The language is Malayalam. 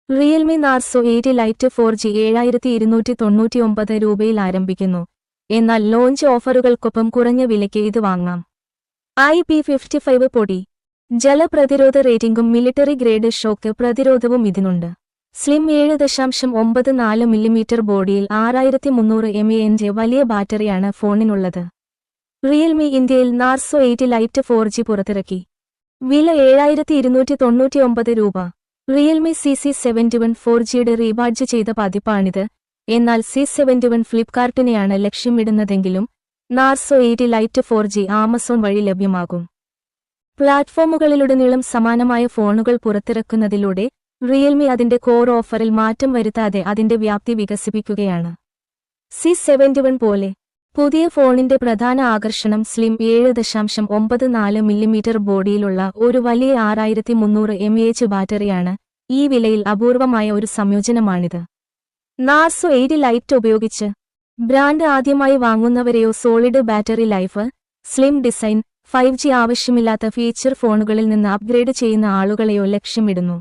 റിയൽമി നാർസോ 8 ലൈറ്റ് 4G 7299 രൂപയിൽ ആരംഭിക്കുന്നു. എന്നാൽ ലോഞ്ച് ഓഫറുകൾക്കൊപ്പം കുറഞ്ഞ വിലയ്ക്ക് ഇത് വാങ്ങാം. IP55 പൊടി ജലപ്രതിരോധ റേറ്റിംഗും മിലിറ്ററി ഗ്രേഡ് ഷോക്ക് പ്രതിരോധവും ഇതിനുണ്ട്. സ്ലിം 7.94 mm ബോഡിയിൽ 6300 mAh വലിയ ബാറ്ററിയാണ് ഫോണിനുള്ളത്. റിയൽമി ഇന്ത്യയിൽ നാർസോ 8 ലൈറ്റ് 4G പുറത്തിറക്കി. വില 7299 രൂപ. റിയൽമി CC71 4Gയുടെ റീബാഡ്ജ് ചെയ്ത പതിപ്പാണിത്. എന്നാൽ C71 ഫ്ലിപ്കാർട്ടിനെയാണ് ലക്ഷ്യമിടുന്നതെങ്കിലും നാർസോ 8 ലൈറ്റ് 4G ആമസോൺ വഴി ലഭ്യമാകും. പ്ലാറ്റ്ഫോമുകളിലുടനീളം സമാനമായ ഫോണുകൾ പുറത്തിറക്കുന്നതിലൂടെ റിയൽമി അതിന്റെ കോർ ഓഫറിൽ മാറ്റം വരുത്താതെ അതിന്റെ വ്യാപ്തി വികസിപ്പിക്കുകയാണ്. C71 പോലെ പുതിയ ഫോണിന്റെ പ്രധാന ആകർഷണം സ്ലിം 7.94 mm ബോഡിയിലുള്ള ഒരു വലിയ 6300 mAh ബാറ്ററിയാണ്. ഈ വിലയിൽ അപൂർവമായ ഒരു സംയോജനമാണിത്. നാർസോ 8 ലൈറ്റ് ഉപയോഗിച്ച് ബ്രാൻഡ് ആദ്യമായി വാങ്ങുന്നവരെയോ solid battery life, slim design, 5G ആവശ്യമില്ലാത്ത ഫീച്ചർ ഫോണുകളിൽ നിന്ന് അപ്ഗ്രേഡ് ചെയ്യുന്ന ആളുകളെയോ ലക്ഷ്യമിടുന്നു.